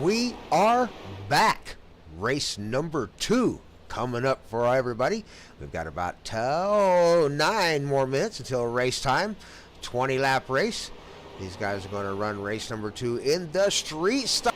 We are back. Race number 2 coming up for everybody. We've got about 9 more minutes until race time. 20-lap race. These guys are going to run race number 2 in the street style.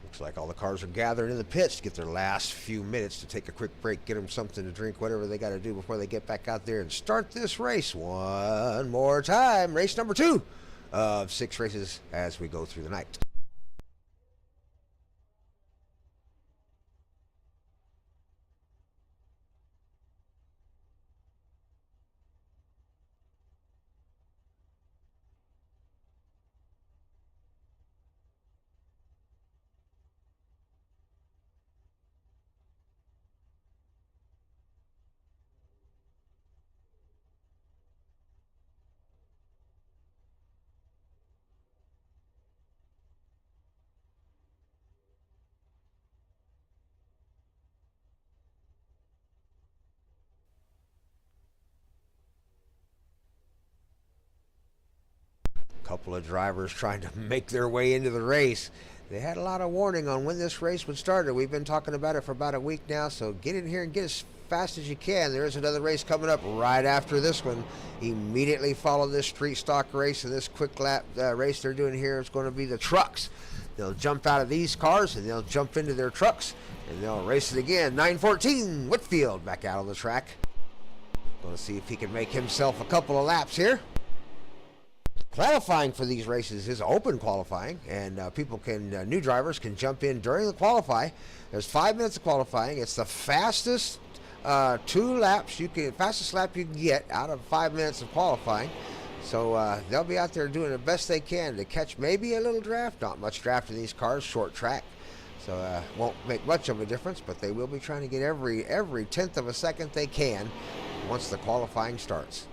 Looks like all the cars are gathering in the pits to get their last few minutes to take a quick break, get them something to drink, whatever they got to do before they get back out there and start this race one more time. Race number 2 of 6 races as we go through the night. Couple of drivers trying to make their way into the race. They had a lot of warning on when this race would start. We've been talking about it for about a week now, so get in here and get as fast as you can. There is another race coming up right after this one. Immediately follow this street stock race, and this quick lap race they're doing here is going to be the trucks. They'll jump out of these cars, and they'll jump into their trucks, and they'll race it again. 9:14, Whitfield back out on the track. Going to see if he can make himself a couple of laps here. Qualifying for these races is open qualifying, and people can, new drivers can jump in during the qualify. There's 5 minutes of qualifying. It's the fastest fastest lap you can get out of 5 minutes of qualifying. So they'll be out there doing the best they can to catch maybe a little draft. Not much draft in these cars, short track, so won't make much of a difference. But they will be trying to get every tenth of a second they can once the qualifying starts.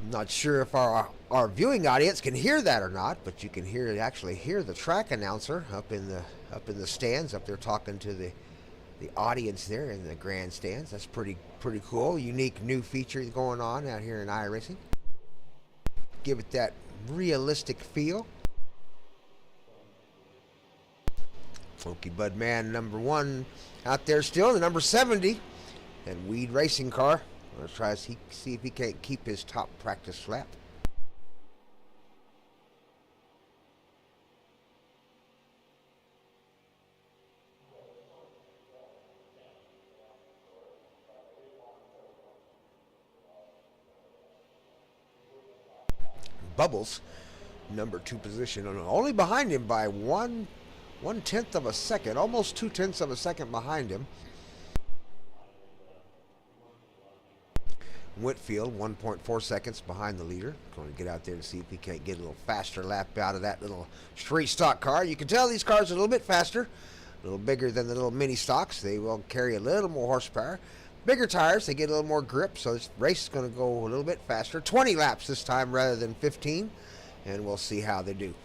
Not sure if our viewing audience can hear that or not, but you can actually hear the track announcer up in the stands up there talking to the audience there in the grandstands. That's pretty cool. Unique new feature going on out here in iRacing. Give it that realistic feel. Funky Bud Man number 1 out there still, the number 70, and Weed Racing car. Let's try to see if he can't keep his top practice lap. Bubbles, number 2 position, only behind him by one tenth of a second, almost 2/10 of a second behind him. Whitfield, 1.4 seconds behind the leader. Going to get out there to see if he can't get a little faster lap out of that little street stock car. You can tell these cars are a little bit faster, a little bigger than the little mini stocks. They will carry a little more horsepower. Bigger tires, they get a little more grip, so this race is going to go a little bit faster. 20 laps this time rather than 15, and we'll see how they do.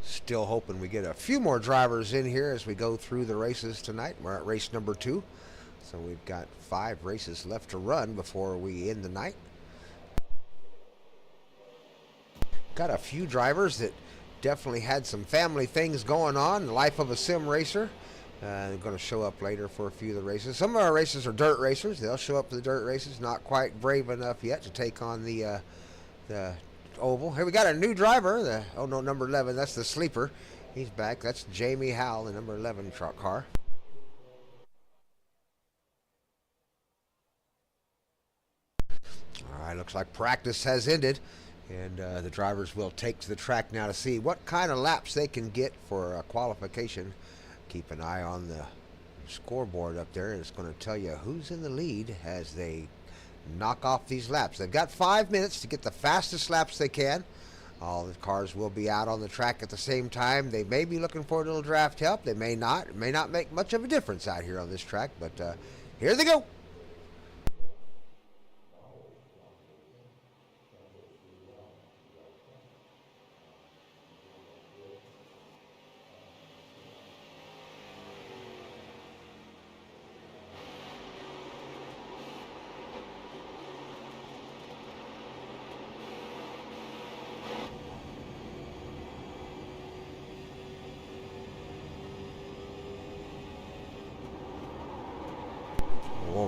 Still hoping we get a few more drivers in here as we go through the races tonight. We're at race number 2, so we've got 5 races left to run before we end the night. Got a few drivers that definitely had some family things going on. The life of a sim racer. They're going to show up later for a few of the races. Some of our races are dirt racers. They'll show up for the dirt races. Not quite brave enough yet to take on the oval. Here we got a new driver. Number 11. That's the sleeper. He's back. That's Jamie Howell, the number 11 truck car. All right, looks like practice has ended, and the drivers will take to the track now to see what kind of laps they can get for qualification. Keep an eye on the scoreboard up there, and it's going to tell you who's in the lead as they knock off these laps. They've got 5 minutes to get the fastest laps they can. All the cars will be out on the track at the same time. They may be looking for a little draft help. They may not. It may not make much of a difference out here on this track, but here they go.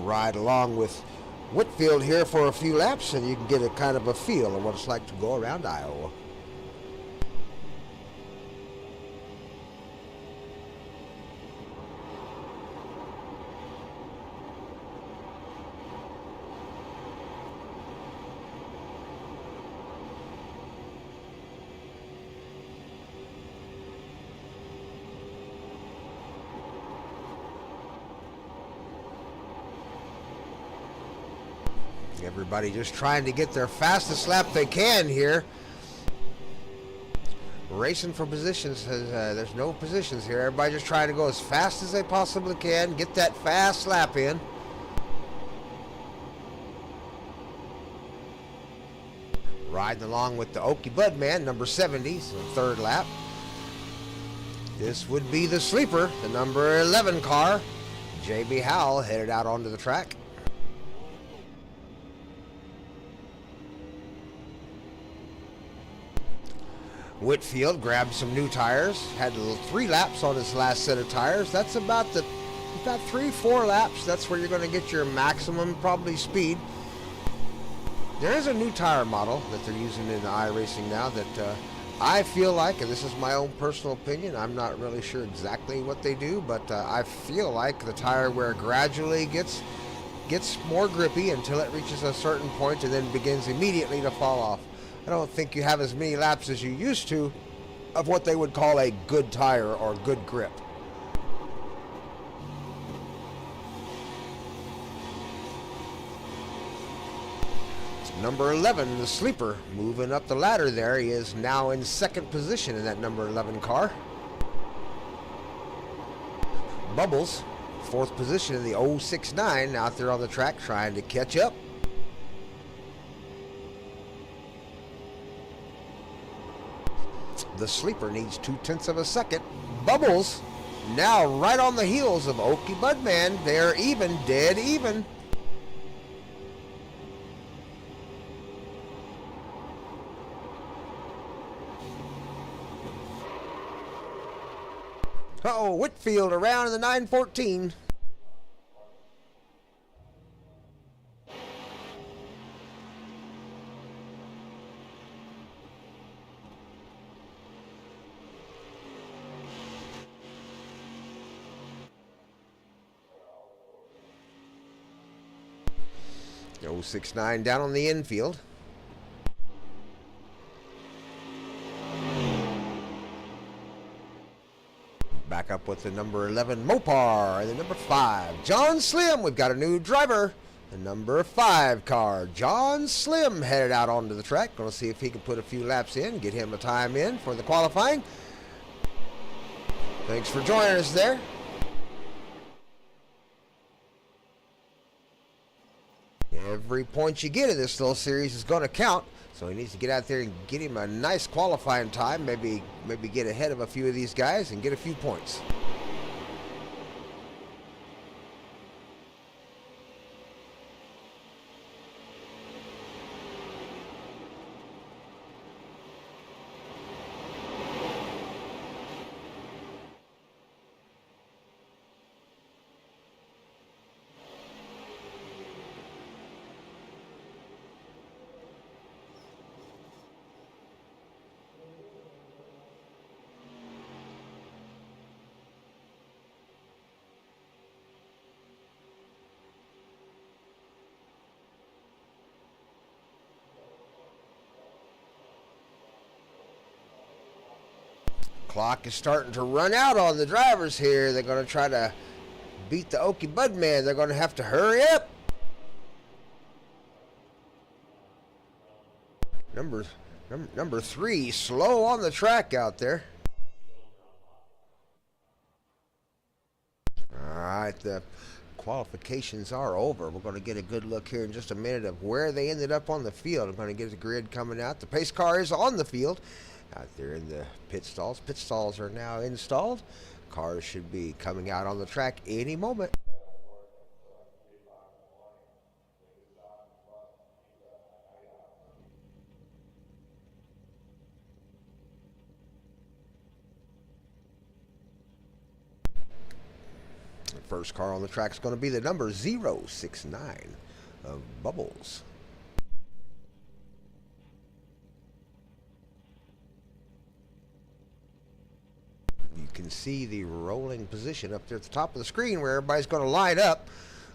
ride along with Whitfield here for a few laps, and you can get a kind of a feel of what it's like to go around Iowa. Everybody just trying to get their fastest lap they can here. Racing for positions. There's no positions here. Everybody just trying to go as fast as they possibly can. Get that fast lap in. Riding along with the Okie Budman, number 70, so third lap. This would be the sleeper, the number 11 car. J.B. Howell headed out onto the track. Whitfield grabbed some new tires, had 3 laps on his last set of tires. That's about 3-4 laps. That's where you're going to get your maximum probably speed. There is a new tire model that they're using in iRacing now that I feel like, and this is my own personal opinion, I'm not really sure exactly what they do, but I feel like the tire wear gradually gets more grippy until it reaches a certain point and then begins immediately to fall off. I don't think you have as many laps as you used to of what they would call a good tire or good grip. Number 11, the sleeper, moving up the ladder there. He is now in second position in that number 11 car. Bubbles, fourth position in the 069, out there on the track trying to catch up. The sleeper needs 0.2 of a second. Bubbles now right on the heels of Okie Budman. They're even, dead even. Uh-oh, Whitfield around in the 914. The 069 down on the infield. Back up with the number 11 Mopar and the number 5 John Slim. We've got a new driver. The number 5 car, John Slim, headed out onto the track. Going to see if he can put a few laps in, get him a time in for the qualifying. Thanks for joining us there. Every point you get in this little series is going to count, so he needs to get out there and get him a nice qualifying time, maybe get ahead of a few of these guys and get a few points. Clock is starting to run out on the drivers here. They're going to try to beat the Okie Budman. They're going to have to hurry up. Number 3, slow on the track out there. All right, the qualifications are over. We're going to get a good look here in just a minute of where they ended up on the field. I'm going to get the grid coming out. The pace car is on the field. Out there in the pit stalls. Pit stalls are now installed. Cars should be coming out on the track any moment. First car on the track is going to be the number 069 of Bubbles. You can see the rolling position up there at the top of the screen where everybody's going to line up.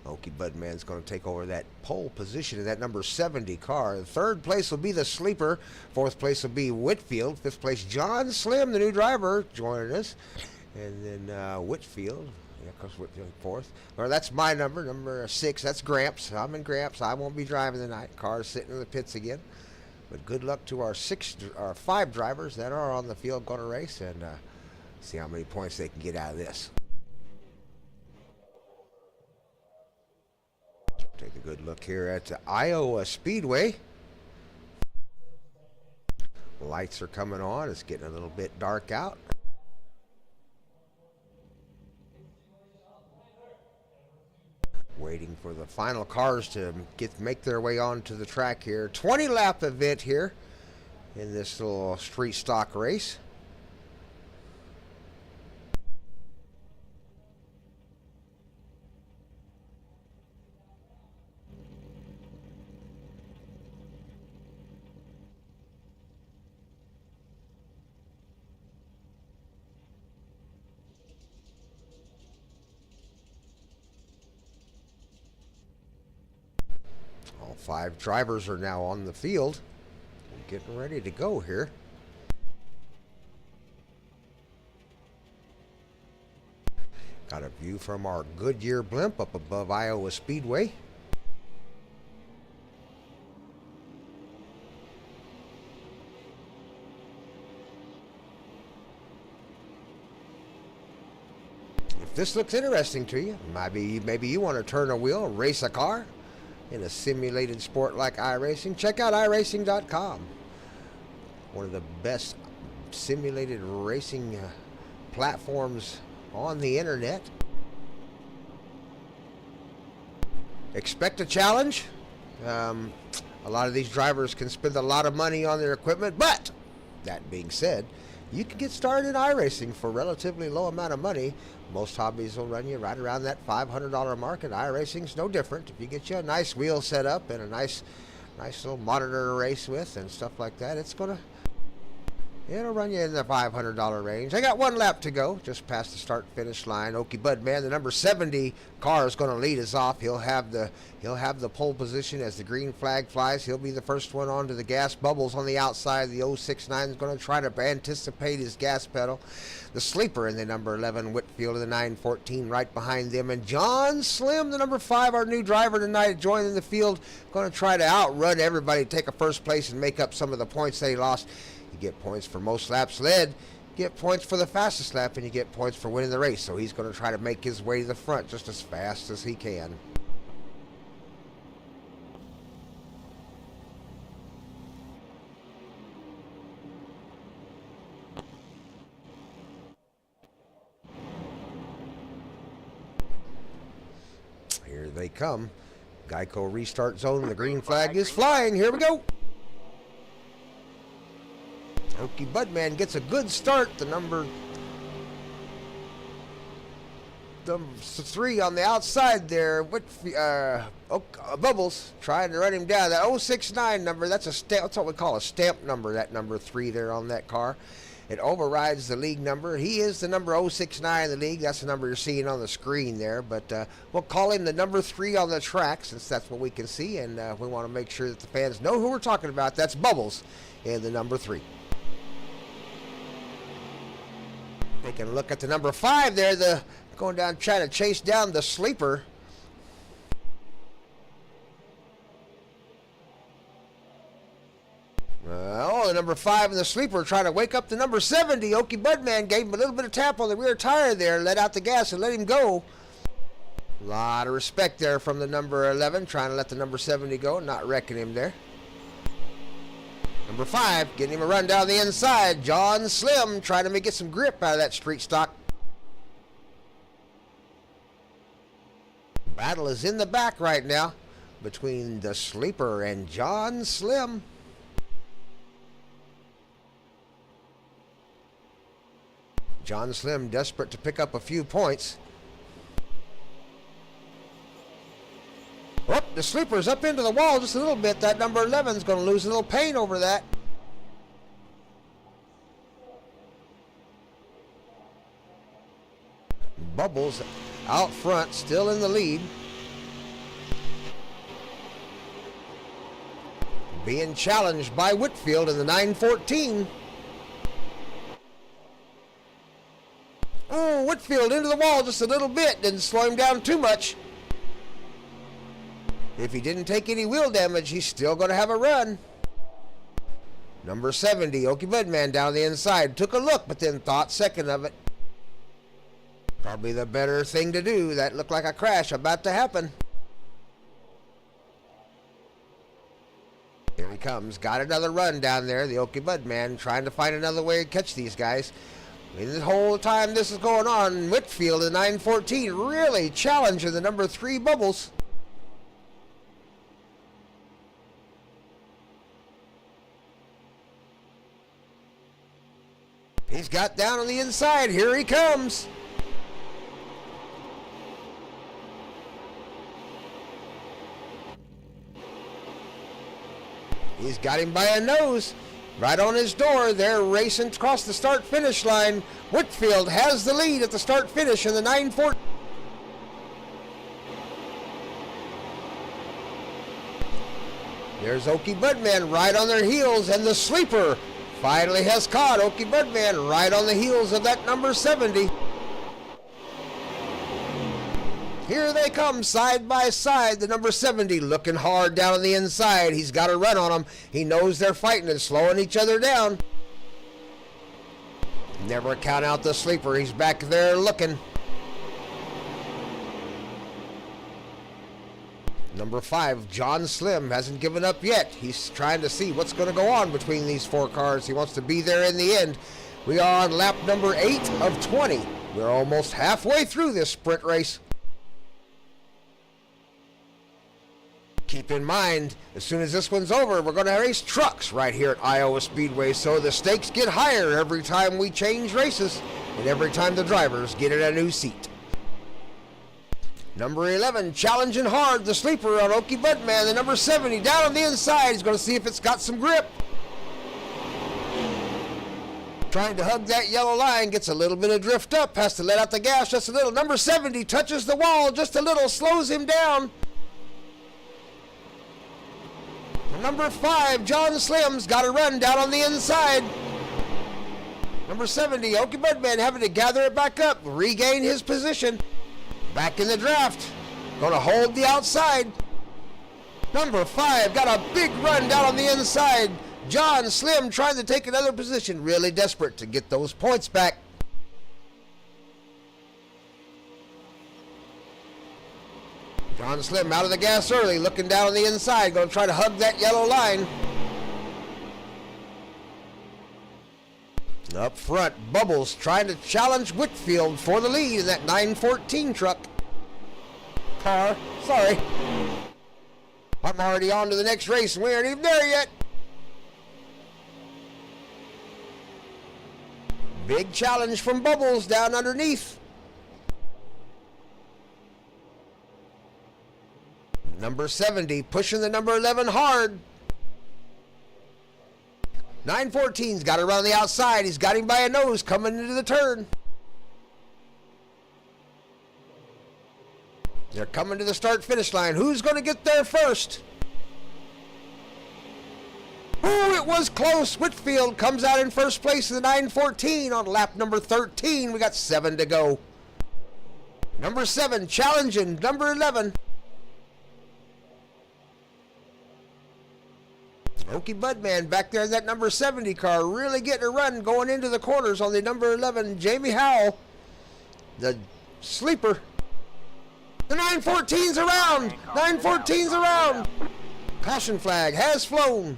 Okie Budman's going to take over that pole position in that number 70 car. Third place will be the Sleeper. Fourth place will be Whitfield. Fifth place, John Slim, the new driver, joining us. And then Whitfield. Yeah, of course, Whitfield fourth. Well, that's my number 6. That's Gramps. I'm in Gramps. I won't be driving tonight. Car's sitting in the pits again. But good luck to our 5 drivers that are on the field going to race, and see how many points they can get out of this. Take a good look here at the Iowa Speedway. Lights are coming on. It's getting a little bit dark out. Waiting for the final cars to make their way onto the track here. 20-lap event here in this little street stock race. All 5 drivers are now on the field, getting ready to go here. Got a view from our Goodyear blimp up above Iowa Speedway. If this looks interesting to you, maybe you want to turn a wheel, race a car in a simulated sport like iRacing, check out iRacing.com. One of the best simulated racing platforms on the internet. Expect a challenge. A lot of these drivers can spend a lot of money on their equipment, but that being said, you can get started in iRacing for a relatively low amount of money. Most hobbies will run you right around that $500 mark, and iRacing's no different. If you get you a nice wheel set up and a nice little monitor to race with and stuff like that, it'll run you in the $500 range. I got 1 lap to go, just past the start-finish line. Okie Budman, the number 70 car, is going to lead us off. He'll have the pole position as the green flag flies. He'll be the first one onto the gas. Bubbles on the outside. The 069 is going to try to anticipate his gas pedal. The Sleeper in the number 11, Whitfield in the 914 right behind them. And John Slim, the number 5, our new driver tonight, joining the field, going to try to outrun everybody, take a first place, and make up some of the points they lost. You get points for most laps led, you get points for the fastest lap, and you get points for winning the race. So he's going to try to make his way to the front just as fast as he can. Here they come. Geico restart zone. The green flag is flying. Here we go. Okie Budman gets a good start. The number 3 on the outside there. Bubbles trying to run him down. That 069 number, that's what we call a stamp number, that number 3 there on that car. It overrides the league number. He is the number 069 in the league. That's the number you're seeing on the screen there. But we'll call him the number 3 on the track, since that's what we can see. And we want to make sure that the fans know who we're talking about. That's Bubbles and the number 3. Taking a look at the number 5 there, going down trying to chase down the Sleeper. The number 5 and the Sleeper trying to wake up the number 70. Okie Budman gave him a little bit of tap on the rear tire there, let out the gas and let him go. A lot of respect there from the number 11, trying to let the number 70 go, not wrecking him there. Number 5, getting him a run down the inside. John Slim trying to get some grip out of that street stock. Battle is in the back right now between the Sleeper and John Slim. John Slim desperate to pick up a few points. Oh, the sleeper's up into the wall just a little bit. That number 11's going to lose a little paint over that. Bubbles out front, still in the lead. Being challenged by Whitfield in the 914. Oh, Whitfield into the wall just a little bit. Didn't slow him down too much. If he didn't take any wheel damage, he's still going to have a run. Number 70, Okie Budman down the inside. Took a look, but then thought second of it. Probably the better thing to do. That looked like a crash about to happen. Here he comes. Got another run down there. The Okie Budman trying to find another way to catch these guys. And the whole time this is going on, Whitfield in 914 really challenging the number 3 Bubbles. He's got down on the inside. Here he comes. He's got him by a nose. Right on his door. They're racing across the start-finish line. Whitfield has the lead at the start-finish in the 914. There's Okie Budman right on their heels, and the sleeper finally has caught Okie Budman right on the heels of that number 70. Here they come side by side. The number 70 looking hard down on the inside. He's got a run on them. He knows they're fighting and slowing each other down. Never count out the sleeper. He's back there looking. Number 5, John Slim, hasn't given up yet. He's trying to see what's going to go on between these 4 cars. He wants to be there in the end. We are on lap number 8 of 20. We're almost halfway through this sprint race. Keep in mind, as soon as this one's over, we're going to race trucks right here at Iowa Speedway, so the stakes get higher every time we change races and every time the drivers get in a new seat. Number 11, challenging hard, the sleeper on Okie Budman. The number 70 down on the inside. He's going to see if it's got some grip. Trying to hug that yellow line, gets a little bit of drift up, has to let out the gas just a little. Number 70 touches the wall just a little, slows him down. Number 5, John Slim's got a run down on the inside. Number 70, Okie Budman having to gather it back up, regain his position. Back in the draft. Going to hold the outside. Number 5 got a big run down on the inside. John Slim trying to take another position. Really desperate to get those points back. John Slim out of the gas early, looking down on the inside, going to try to hug that yellow line. Up front, Bubbles trying to challenge Whitfield for the lead in that 914 truck. Car, sorry. I'm already on to the next race and we aren't even there yet. Big challenge from Bubbles down underneath. Number 70 pushing the number 11 hard. 914's got it around the outside. He's got him by a nose coming into the turn. They're coming to the start-finish line. Who's going to get there first? Oh, it was close. Whitfield comes out in first place in the 914 on lap number 13. We got 7 to go. Number 7 challenging number 11. Okie Budman back there in that number 70 car, really getting a run going into the corners on the number 11, Jamie Howell, the sleeper. The 914's around! 914's around! Caution flag has flown.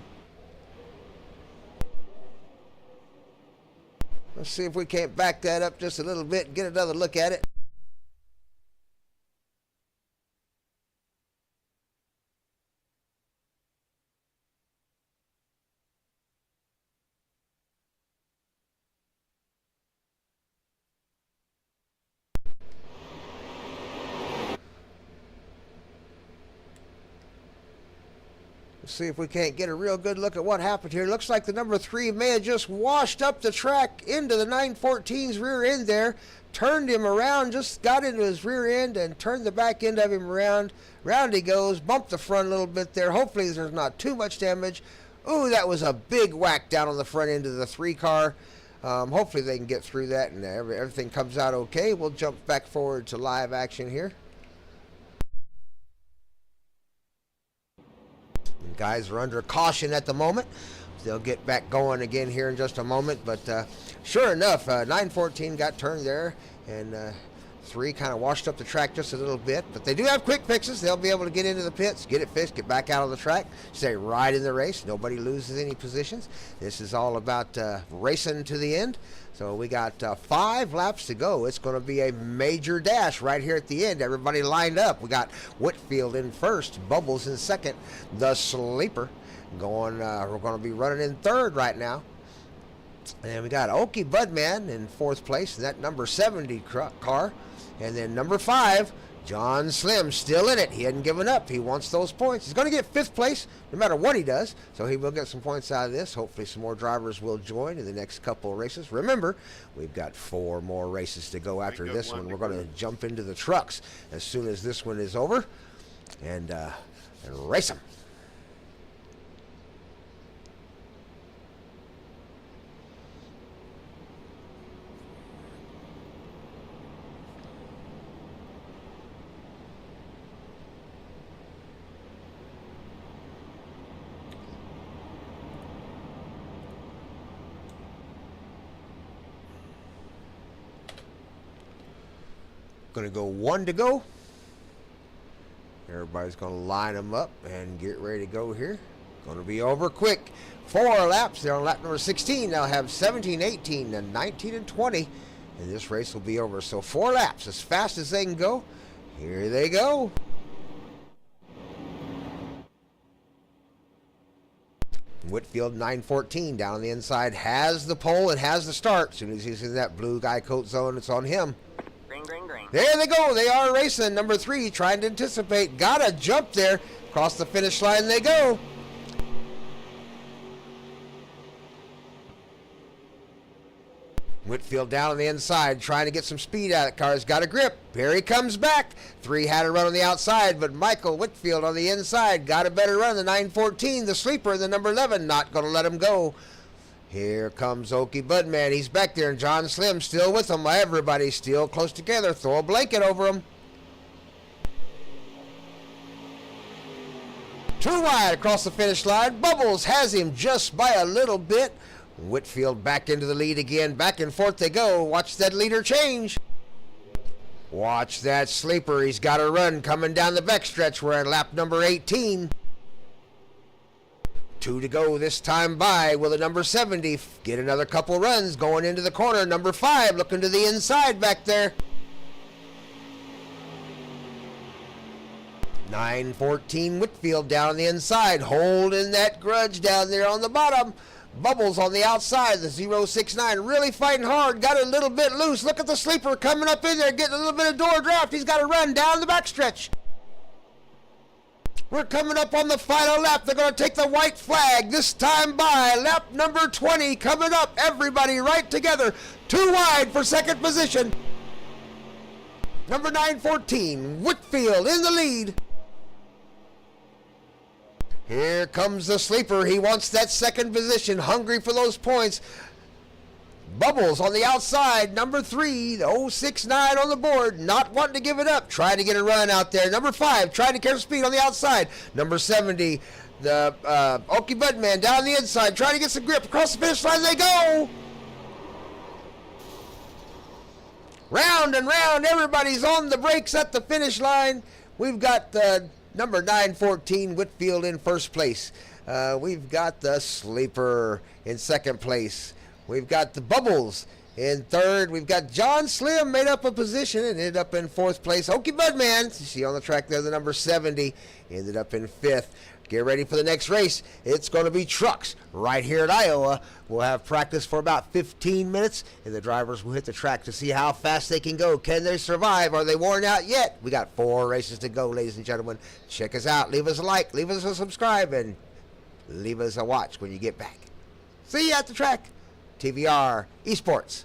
Let's see if we can't back that up just a little bit and get another look at it. See if we can't get a real good look at what happened here. Looks like the number 3 may have just washed up the track into the 914's rear end there. Turned him around, just got into his rear end and turned the back end of him around. Round he goes, bumped the front a little bit there. Hopefully there's not too much damage. Ooh, that was a big whack down on the front end of the 3 car. Hopefully they can get through that and everything comes out okay. We'll jump back forward to live action here. And guys are under caution at the moment. They'll get back going again here in just a moment, but sure enough, 914 got turned there, and 3 kind of washed up the track just a little bit, but they do have quick fixes. They'll be able to get into the pits, get it fixed, get back out on the track, stay right in the race. Nobody loses any positions. This is all about racing to the end. So we got 5 laps to go. It's going to be a major dash right here at the end. Everybody lined up. We got Whitfield in first, Bubbles in second, the Sleeper going. We're going to be running in third right now. And we got Okie Budman in 4th place, and that number 70 car. And then number 5, John Slim, still in it. He hadn't given up. He wants those points. He's going to get 5th place no matter what he does. So he will get some points out of this. Hopefully some more drivers will join in the next couple of races. Remember, we've got 4 more races to go after this one. We're going to jump into the trucks as soon as this one is over and race them. Going to go 1 to go. Everybody's going to line them up and get ready to go here. Going to be over quick. 4 laps. They're on lap number 16. They'll have 17, 18, and 19, and 20. And this race will be over. So 4 laps as fast as they can go. Here they go. Whitfield 914 down on the inside has the pole and has the start. As soon as he's in that blue guy coat zone, it's on him. Green, green, green. There they go. They are racing. Number 3 trying to anticipate. Got a jump there. Across the finish line they go. Whitfield down on the inside trying to get some speed out of the car. He's got a grip. Here he comes back. 3 had a run on the outside, but Michael Whitfield on the inside got a better run. The 914, the Sleeper, the number 11, not going to let him go. Here comes Okie Budman. He's back there, and John Slim still with him. Everybody's still close together. Throw a blanket over him. 2 wide across the finish line. Bubbles has him just by a little bit. Whitfield back into the lead again. Back and forth they go. Watch that leader change. Watch that Sleeper. He's got a run coming down the backstretch. We're at lap number 18. 2 to go this time by. Will the number 70 get another couple runs going into the corner? Number 5 looking to the inside back there. 914 Whitfield down on the inside, holding that grudge down there on the bottom. Bubbles on the outside, the 069 really fighting hard, got a little bit loose. Look at the Sleeper coming up in there, getting a little bit of door draft. He's got to run down the backstretch. We're coming up on the final lap. They're going to take the white flag this time by. Lap number 20 coming up. Everybody right together. 2 wide for second position. Number 914, Whitfield in the lead. Here comes the Sleeper. He wants that second position, hungry for those points. Bubbles on the outside, number 3, the 069 on the board, not wanting to give it up, trying to get a run out there. Number 5, trying to carry speed on the outside. Number 70, the Okie Budman down the inside, trying to get some grip. Across the finish line they go. Round and round, everybody's on the brakes at the finish line. We've got number 914 Whitfield in first place. We've got the Sleeper in second place. We've got the Bubbles in third. We've got John Slim made up a position and ended up in fourth place. Okie Budman, you see on the track there, the number 70, ended up in fifth. Get ready for the next race. It's going to be trucks right here at Iowa. We'll have practice for about 15 minutes, and the drivers will hit the track to see how fast they can go. Can they survive? Are they worn out yet? We got 4 races to go, ladies and gentlemen. Check us out. Leave us a like. Leave us a subscribe, and leave us a watch when you get back. See you at the track. TVR Esports.